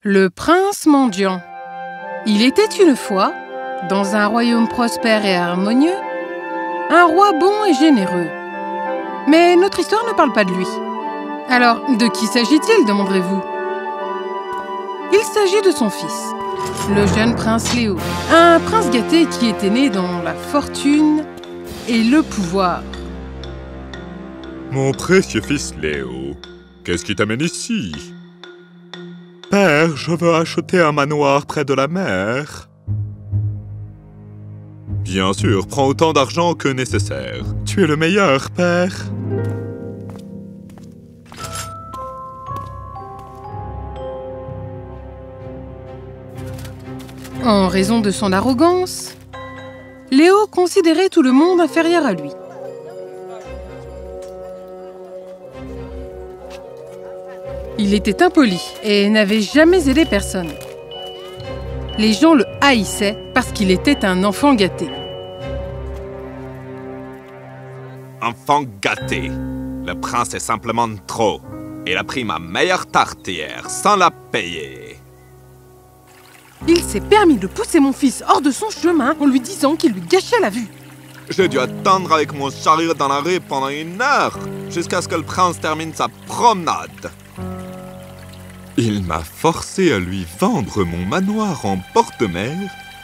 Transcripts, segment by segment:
Le prince mendiant. Il était une fois, dans un royaume prospère et harmonieux, un roi bon et généreux. Mais notre histoire ne parle pas de lui. Alors, de qui s'agit-il, demanderez-vous? Il s'agit de son fils, le jeune prince Léo, un prince gâté qui était né dans la fortune et le pouvoir. Mon précieux fils Léo, qu'est-ce qui t'amène ici? Père, je veux acheter un manoir près de la mer. Bien sûr, prends autant d'argent que nécessaire. Tu es le meilleur, père. En raison de son arrogance, Léo considérait tout le monde inférieur à lui. Il était impoli et n'avait jamais aidé personne. Les gens le haïssaient parce qu'il était un enfant gâté. Enfant gâté. Le prince est simplement trop. Il a pris ma meilleure tarte hier sans la payer. Il s'est permis de pousser mon fils hors de son chemin en lui disant qu'il lui gâchait la vue. J'ai dû attendre avec mon chariot dans la rue pendant 1 heure, jusqu'à ce que le prince termine sa promenade. Il m'a forcé à lui vendre mon manoir en bord de mer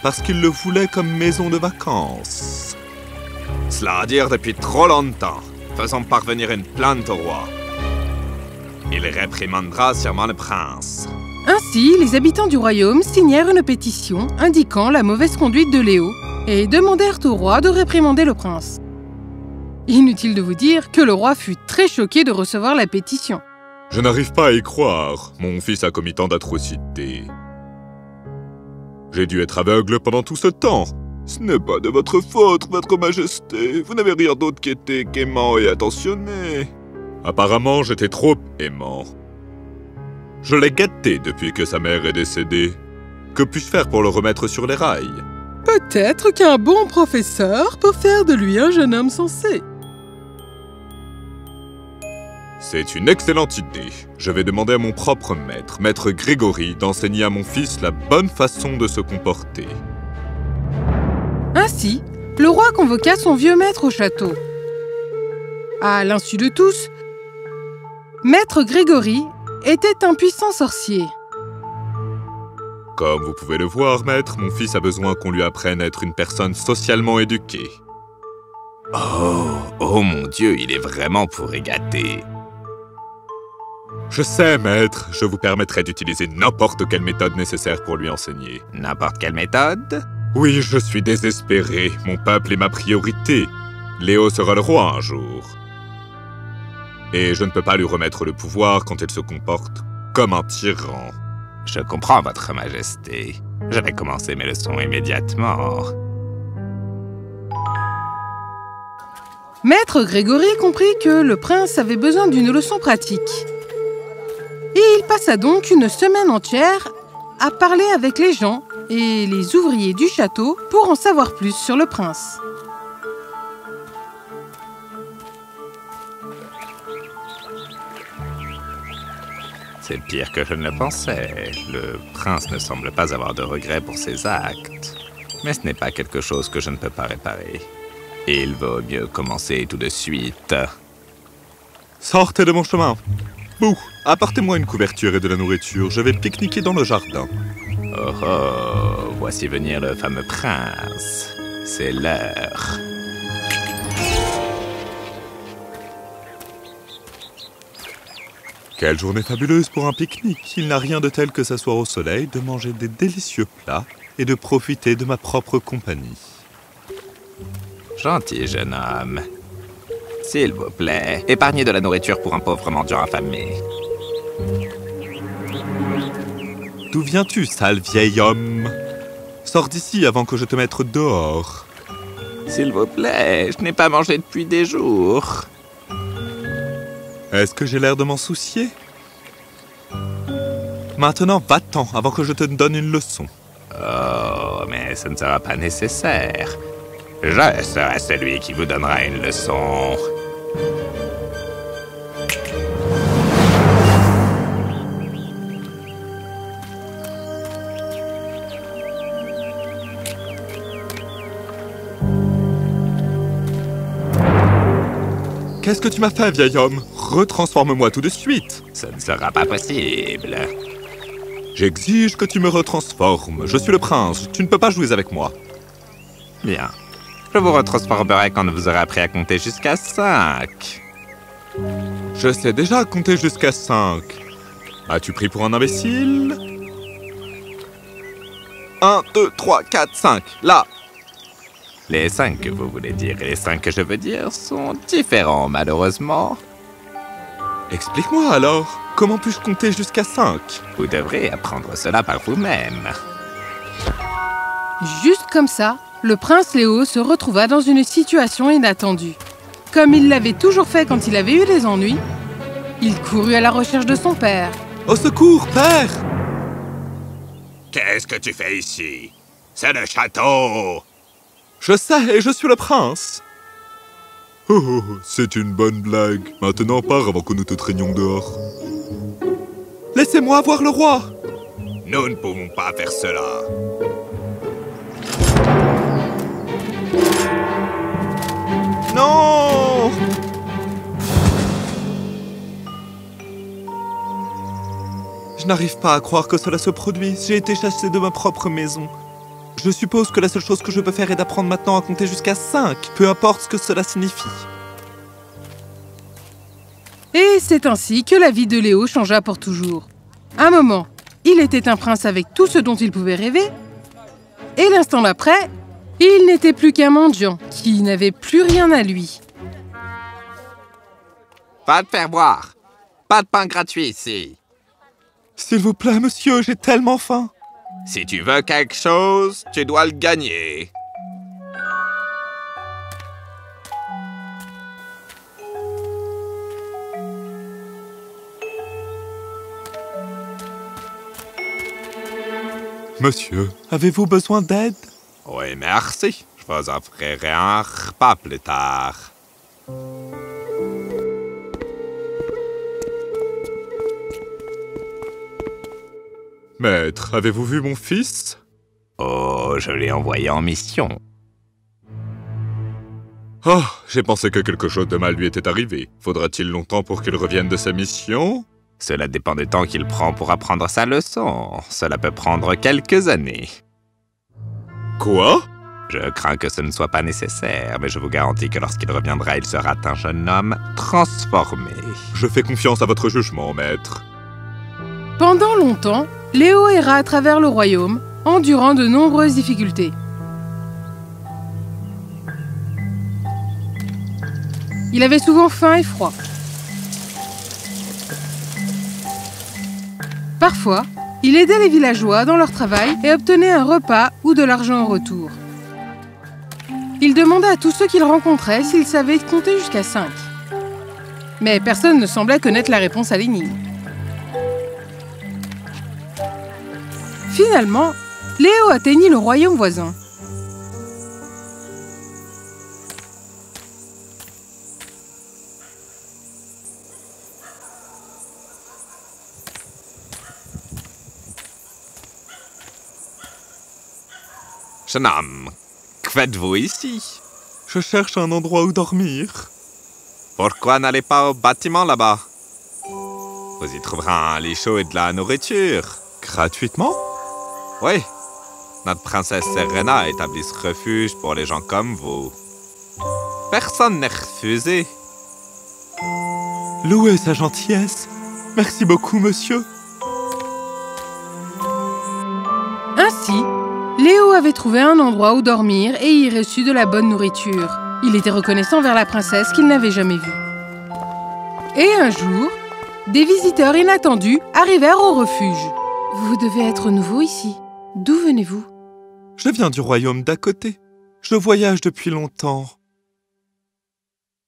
parce qu'il le voulait comme maison de vacances. Cela à dire depuis trop longtemps. Faisons parvenir une plainte au roi. Il réprimandera sûrement le prince. Ainsi, les habitants du royaume signèrent une pétition indiquant la mauvaise conduite de Léo et demandèrent au roi de réprimander le prince. Inutile de vous dire que le roi fut très choqué de recevoir la pétition. Je n'arrive pas à y croire. Mon fils a commis tant d'atrocités. J'ai dû être aveugle pendant tout ce temps. Ce n'est pas de votre faute, votre majesté. Vous n'avez rien d'autre qu'été aimant et attentionné. Apparemment, j'étais trop aimant. Je l'ai gâté depuis que sa mère est décédée. Que puis-je faire pour le remettre sur les rails? Peut-être qu'un bon professeur peut faire de lui un jeune homme sensé. C'est une excellente idée. Je vais demander à mon propre maître, Maître Grégory, d'enseigner à mon fils la bonne façon de se comporter. Ainsi, le roi convoqua son vieux maître au château. À l'insu de tous, Maître Grégory était un puissant sorcier. Comme vous pouvez le voir, maître, mon fils a besoin qu'on lui apprenne à être une personne socialement éduquée. Oh mon Dieu, il est vraiment pourri gâté. Je sais, maître, je vous permettrai d'utiliser n'importe quelle méthode nécessaire pour lui enseigner. N'importe quelle méthode? Oui, je suis désespéré. Mon peuple est ma priorité. Léo sera le roi un jour. Et je ne peux pas lui remettre le pouvoir quand il se comporte comme un tyran. Je comprends, votre majesté. Je vais commencer mes leçons immédiatement. Maître Grégory comprit que le prince avait besoin d'une leçon pratique. Et il passa donc une semaine entière à parler avec les gens et les ouvriers du château pour en savoir plus sur le prince. C'est pire que je ne le pensais. Le prince ne semble pas avoir de regrets pour ses actes. Mais ce n'est pas quelque chose que je ne peux pas réparer. Il vaut mieux commencer tout de suite. Sortez de mon chemin. Bouh, apportez-moi une couverture et de la nourriture. Je vais pique-niquer dans le jardin. Oh, voici venir le fameux prince. C'est l'heure. Quelle journée fabuleuse pour un pique-nique. Il n'a rien de tel que s'asseoir au soleil, de manger des délicieux plats et de profiter de ma propre compagnie. Gentil jeune homme. S'il vous plaît, épargnez de la nourriture pour un pauvre mendiant affamé. D'où viens-tu, sale vieil homme? Sors d'ici avant que je te mette dehors. S'il vous plaît, je n'ai pas mangé depuis des jours. Est-ce que j'ai l'air de m'en soucier? Maintenant, va-t'en avant que je te donne une leçon. Oh, mais ce ne sera pas nécessaire. Je serai celui qui vous donnera une leçon. Qu'est-ce que tu m'as fait, vieil homme? Retransforme-moi tout de suite. Ce ne sera pas possible. J'exige que tu me retransformes. Je suis le prince, tu ne peux pas jouer avec moi. Bien. Je vous retransformerai quand vous aurez appris à compter jusqu'à 5. Je sais déjà compter jusqu'à 5. As-tu pris pour un imbécile? 1, 2, 3, 4, 5. Là. Les 5 que vous voulez dire et les 5 que je veux dire sont différents, malheureusement. Explique-moi alors. Comment puis-je compter jusqu'à 5? Vous devrez apprendre cela par vous-même. Juste comme ça, le prince Léo se retrouva dans une situation inattendue. Comme il l'avait toujours fait quand il avait eu des ennuis, il courut à la recherche de son père. Au secours, père! Qu'est-ce que tu fais ici? C'est le château! Je sais, et je suis le prince. Oh, c'est une bonne blague. Maintenant, pars avant que nous te traînions dehors. Laissez-moi voir le roi. Nous ne pouvons pas faire cela. Non! Je n'arrive pas à croire que cela se produise. J'ai été chassé de ma propre maison. Je suppose que la seule chose que je peux faire est d'apprendre maintenant à compter jusqu'à 5, peu importe ce que cela signifie. Et c'est ainsi que la vie de Léo changea pour toujours. Un moment, il était un prince avec tout ce dont il pouvait rêver. Et l'instant d'après, il n'était plus qu'un mendiant qui n'avait plus rien à lui. Pas de faire boire. Pas de pain gratuit ici. S'il vous plaît, monsieur, j'ai tellement faim. Si tu veux quelque chose, tu dois le gagner. Monsieur, avez-vous besoin d'aide? Oui, merci. Je vous offrirai un repas plus tard. Maître, avez-vous vu mon fils? Oh, je l'ai envoyé en mission. Oh, j'ai pensé que quelque chose de mal lui était arrivé. Faudra-t-il longtemps pour qu'il revienne de sa mission? Cela dépend du temps qu'il prend pour apprendre sa leçon. Cela peut prendre quelques années. Quoi? Je crains que ce ne soit pas nécessaire, mais je vous garantis que lorsqu'il reviendra, il sera un jeune homme transformé. Je fais confiance à votre jugement, maître. Pendant longtemps, Léo erra à travers le royaume, endurant de nombreuses difficultés. Il avait souvent faim et froid. Parfois, il aidait les villageois dans leur travail et obtenait un repas ou de l'argent en retour. Il demanda à tous ceux qu'il rencontrait s'ils savaient compter jusqu'à 5. Mais personne ne semblait connaître la réponse à l'énigme. Finalement, Léo atteignit le royaume voisin. Jeune homme, que faites-vous ici? Je cherche un endroit où dormir. Pourquoi n'allez pas au bâtiment là-bas? Vous y trouverez un lit chaud et de la nourriture. Gratuitement? Oui, notre princesse Serena établit ce refuge pour les gens comme vous. Personne n'est refusé. Louez sa gentillesse. Merci beaucoup, monsieur. Ainsi, Léo avait trouvé un endroit où dormir et y reçut de la bonne nourriture. Il était reconnaissant envers la princesse qu'il n'avait jamais vue. Et un jour, des visiteurs inattendus arrivèrent au refuge. Vous devez être nouveau ici. D'où venez-vous? Je viens du royaume d'à côté. Je voyage depuis longtemps.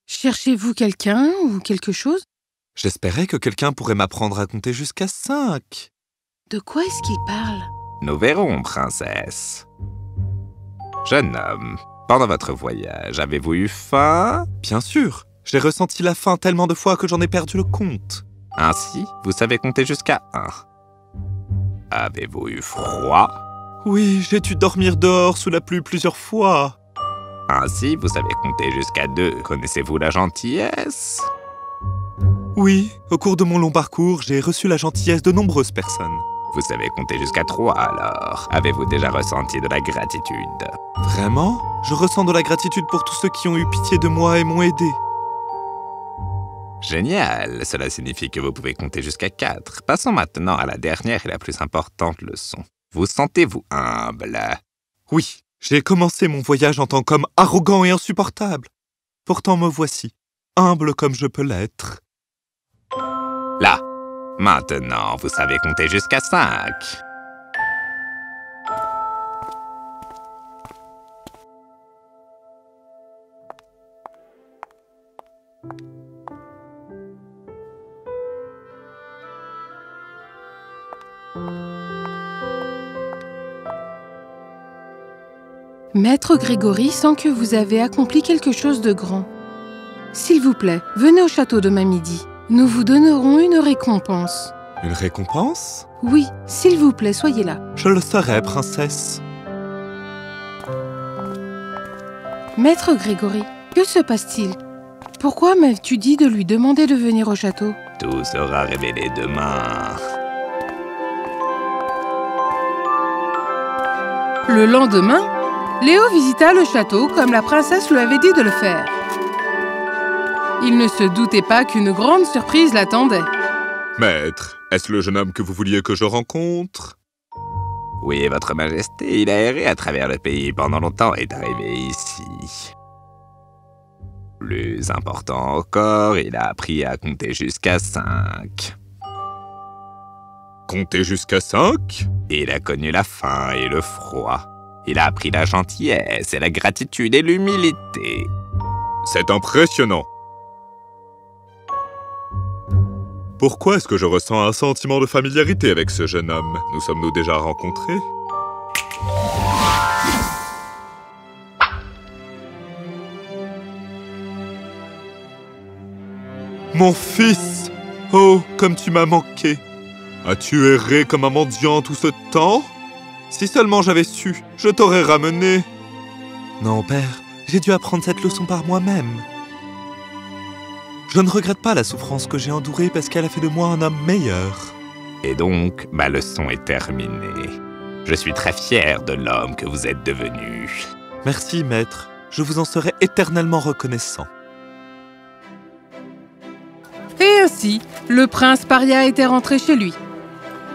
Cherchez-vous quelqu'un ou quelque chose? J'espérais que quelqu'un pourrait m'apprendre à compter jusqu'à 5. De quoi est-ce qu'il parle? Nous verrons, princesse. Jeune homme, pendant votre voyage, avez-vous eu faim? Bien sûr, j'ai ressenti la faim tellement de fois que j'en ai perdu le compte. Ainsi, vous savez compter jusqu'à 1. Avez-vous eu froid? Oui, j'ai dû dormir dehors sous la pluie plusieurs fois. Ainsi, vous savez compter jusqu'à 2. Connaissez-vous la gentillesse? Oui, au cours de mon long parcours, j'ai reçu la gentillesse de nombreuses personnes. Vous savez compter jusqu'à 3 alors. Avez-vous déjà ressenti de la gratitude? Vraiment? Je ressens de la gratitude pour tous ceux qui ont eu pitié de moi et m'ont aidé. Génial, cela signifie que vous pouvez compter jusqu'à 4. Passons maintenant à la dernière et la plus importante leçon. Vous sentez-vous humble? Oui, j'ai commencé mon voyage en tant qu'homme arrogant et insupportable. Pourtant me voici, humble comme je peux l'être. Là, maintenant, vous savez compter jusqu'à 5. Maître Grégory sent que vous avez accompli quelque chose de grand. S'il vous plaît, venez au château demain midi. Nous vous donnerons une récompense. Une récompense? Oui, s'il vous plaît, soyez là. Je le serai, princesse. Maître Grégory, que se passe-t-il? Pourquoi m'as-tu dit de lui demander de venir au château? Tout sera révélé demain. Le lendemain, Léo visita le château comme la princesse lui avait dit de le faire. Il ne se doutait pas qu'une grande surprise l'attendait. Maître, est-ce le jeune homme que vous vouliez que je rencontre? Oui, votre majesté, il a erré à travers le pays pendant longtemps et est arrivé ici. Plus important encore, il a appris à compter jusqu'à 5. Compter jusqu'à 5? Il a connu la faim et le froid. Il a appris la gentillesse et la gratitude et l'humilité. C'est impressionnant. Pourquoi est-ce que je ressens un sentiment de familiarité avec ce jeune homme? Nous sommes-nous déjà rencontrés? Mon fils! Oh, comme tu m'as manqué! As-tu erré comme un mendiant tout ce temps? Si seulement j'avais su, je t'aurais ramené. Non, père, j'ai dû apprendre cette leçon par moi-même. Je ne regrette pas la souffrance que j'ai endurée parce qu'elle a fait de moi un homme meilleur. Et donc, ma leçon est terminée. Je suis très fier de l'homme que vous êtes devenu. Merci, maître. Je vous en serai éternellement reconnaissant. Et ainsi, le prince Paria était rentré chez lui.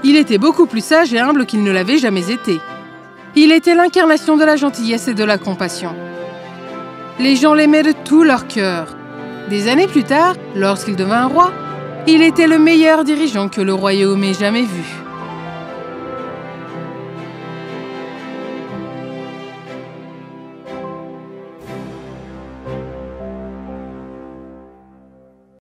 Il était beaucoup plus sage et humble qu'il ne l'avait jamais été. Il était l'incarnation de la gentillesse et de la compassion. Les gens l'aimaient de tout leur cœur. Des années plus tard, lorsqu'il devint roi, il était le meilleur dirigeant que le royaume ait jamais vu.